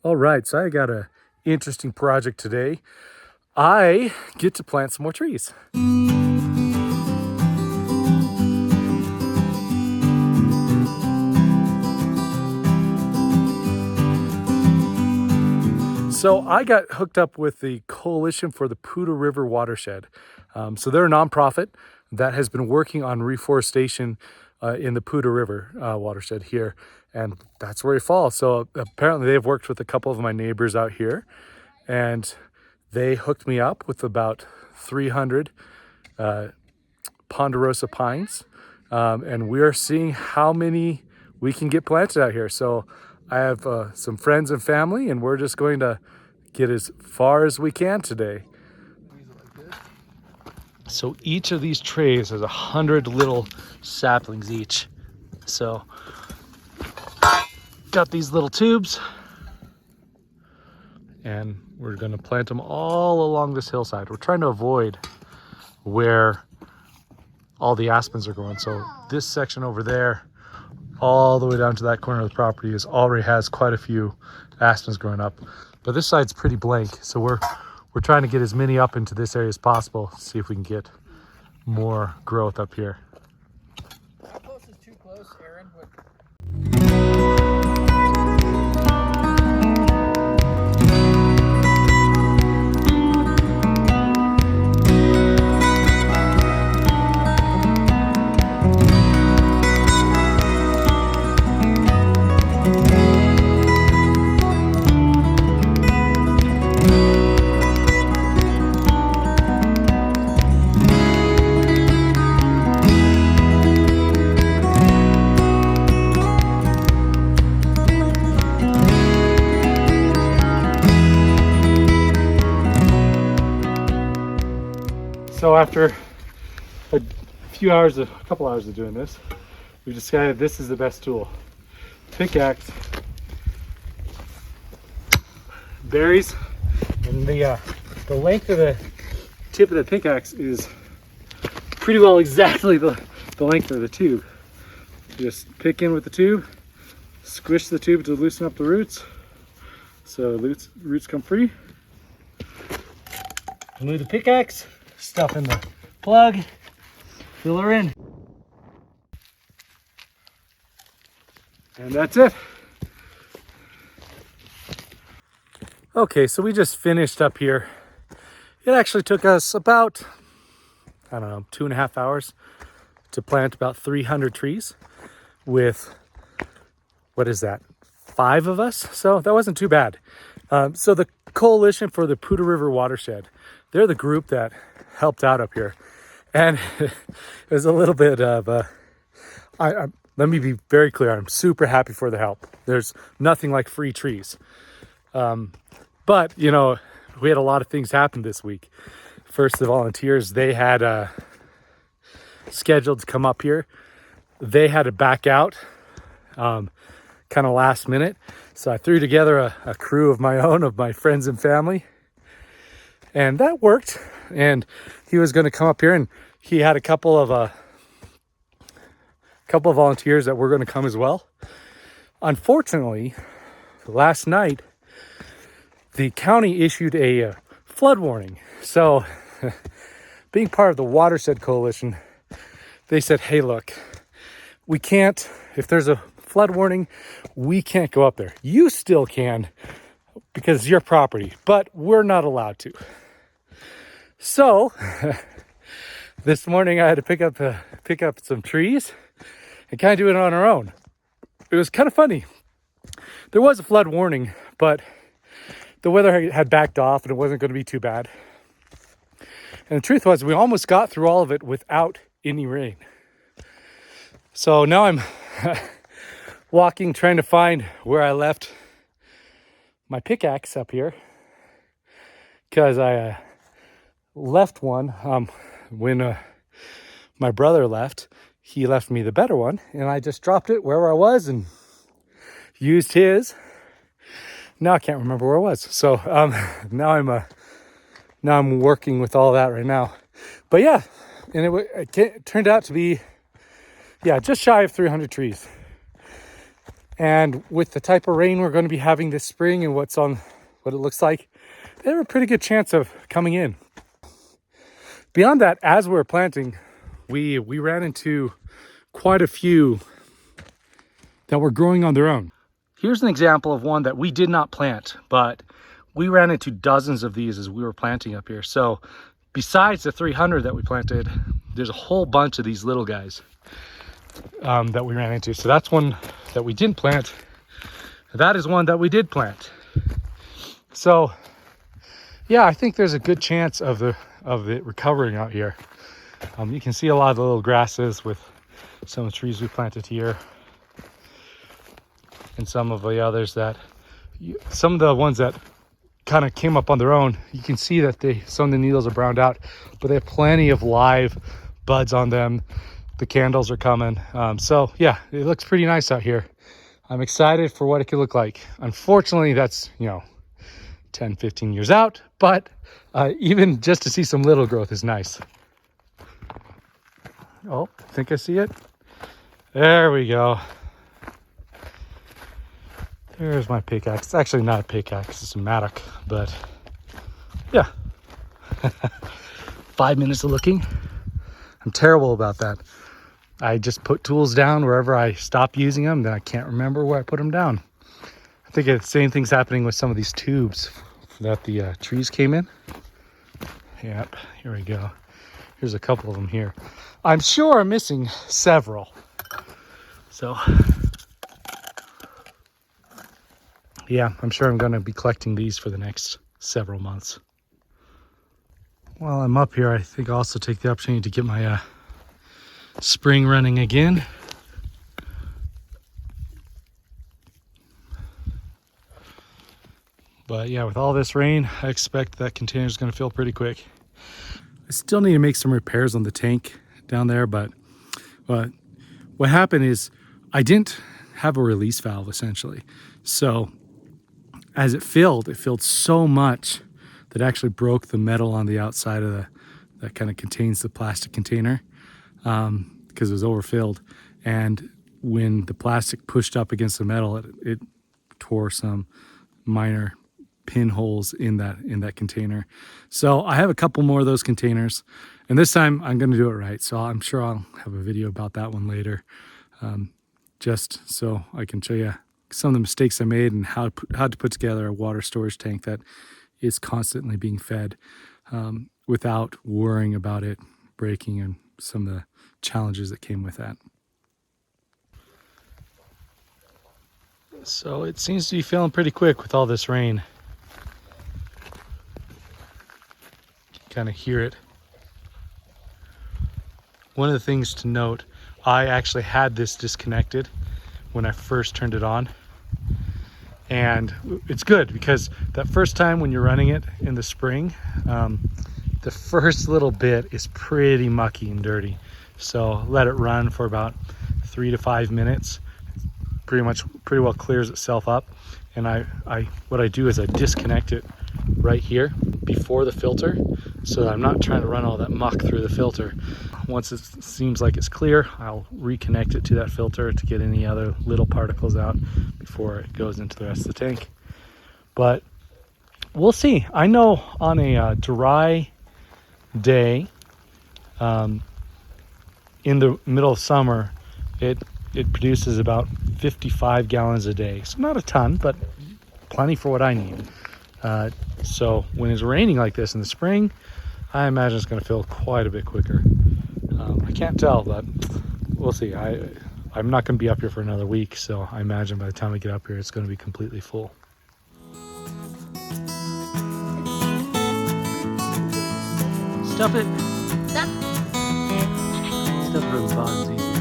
All right, so I got a interesting project today. I get to plant some more trees. So I got hooked up with the Coalition for the Poudre River Watershed. So they're a nonprofit that has been working on reforestation in the Poudre River watershed here, and that's where it falls. So apparently they've worked with a couple of my neighbors out here, and they hooked me up with about 300 ponderosa pines, and we're seeing how many we can get planted out here. So I have some friends and family, and we're just going to get as far as we can today. So each of these trays has 100 little saplings each. So got these little tubes, and we're going to plant them all along this hillside. We're trying to avoid where all the aspens are growing. So this section over there, all the way down to that corner of the property, already has quite a few aspens growing up. But this side's pretty blank, so we're trying to get as many up into this area as possible, see if we can get more growth up here. How close is too close, Aaron? So after a couple hours of doing this, we decided this is the best tool. Pickaxe, berries, and the length of the tip of the pickaxe is pretty well exactly the length of the tube. Just pick in with the tube, squish the tube to loosen up the roots, so roots come free. Remove the pickaxe, stuff in the plug, fill her in. And that's it. Okay, so we just finished up here. It actually took us about, 2.5 hours to plant about 300 trees with, 5 of us? So that wasn't too bad. So the Coalition for the Poudre River Watershed, they're the group that helped out up here. And it was a little bit of let me be very clear, I'm super happy for the help. There's nothing like free trees. But, we had a lot of things happen this week. First, the volunteers, they had scheduled to come up here. They had to back out kind of last minute. So I threw together a crew of my own, of my friends and family. And that worked. And he was going to come up here, and he had a couple of volunteers that were going to come as well. Unfortunately, last night, the county issued a flood warning. So being part of the Watershed Coalition, they said, hey, look, we can't, if there's a flood warning, we can't go up there. You still can because it's your property, but we're not allowed to. So this morning I had to pick up some trees and kind of do it on our own. It was kind of funny. There was a flood warning, but the weather had backed off and it wasn't going to be too bad. And the truth was, we almost got through all of it without any rain. So now I'm walking, trying to find where I left my pickaxe up here, because I left one when my brother left. He left me the better one, and I just dropped it wherever I was and used his. Now I can't remember where I was. So now I'm working with all that right now. But yeah, and it turned out to be just shy of 300 trees. And with the type of rain we're going to be having this spring and what it looks like, they have a pretty good chance of coming in. Beyond that, as we were planting, we ran into quite a few that were growing on their own. Here's an example of one that we did not plant, but we ran into dozens of these as we were planting up here. So besides the 300 that we planted, there's a whole bunch of these little guys that we ran into. So that's one that we didn't plant. That is one that we did plant. So yeah, I think there's a good chance of it recovering out here. You can see a lot of the little grasses with some of the trees we planted here, and some of the others some of the ones that kind of came up on their own. You can see that some of the needles are browned out, but they have plenty of live buds on them. The candles are coming. So yeah, it looks pretty nice out here. I'm excited for what it could look like. Unfortunately, that's 10, 15 years out, but even just to see some little growth is nice. Oh, I think I see it. There we go. There's my pickaxe. It's actually not a pickaxe, it's a mattock, but yeah. 5 minutes of looking. I'm terrible about that. I just put tools down wherever I stop using them, then I can't remember where I put them down. I think the same thing's happening with some of these tubes that the trees came in. Yep, here we go. Here's a couple of them here. I'm sure I'm missing several. So yeah, I'm sure I'm going to be collecting these for the next several months. While I'm up here, I think I'll also take the opportunity to get my spring running again. But yeah, with all this rain, I expect that container is going to fill pretty quick. I still need to make some repairs on the tank down there, but what happened is I didn't have a release valve essentially. So as it filled so much that actually broke the metal on the outside of that kind of contains the plastic container, because it was overfilled. And when the plastic pushed up against the metal, it tore some minor pinholes in that container. So I have a couple more of those containers, and this time I'm going to do it right. So I'm sure I'll have a video about that one later, just so I can show you some of the mistakes I made and how to put together a water storage tank that is constantly being fed without worrying about it breaking and some of the challenges that came with that. So it seems to be filling pretty quick with all this rain. You can kind of hear it. One of the things to note, I actually had this disconnected when I first turned it on. And it's good because that first time when you're running it in the spring, the first little bit is pretty mucky and dirty. So let it run for about 3 to 5 minutes. Pretty well clears itself up. And what I do is I disconnect it right here before the filter, so that I'm not trying to run all that muck through the filter. Once it seems like it's clear, I'll reconnect it to that filter to get any other little particles out before it goes into the rest of the tank. But we'll see. I know on a dry day in the middle of summer, it produces about 55 gallons a day. So not a ton, but plenty for what I need. So when it's raining like this in the spring, I imagine it's going to fill quite a bit quicker. I can't tell, but we'll see. I'm not going to be up here for another week, so I imagine by the time we get up here, it's going to be completely full. Stuff it. Stuff. Stuff it on the bottom, easy.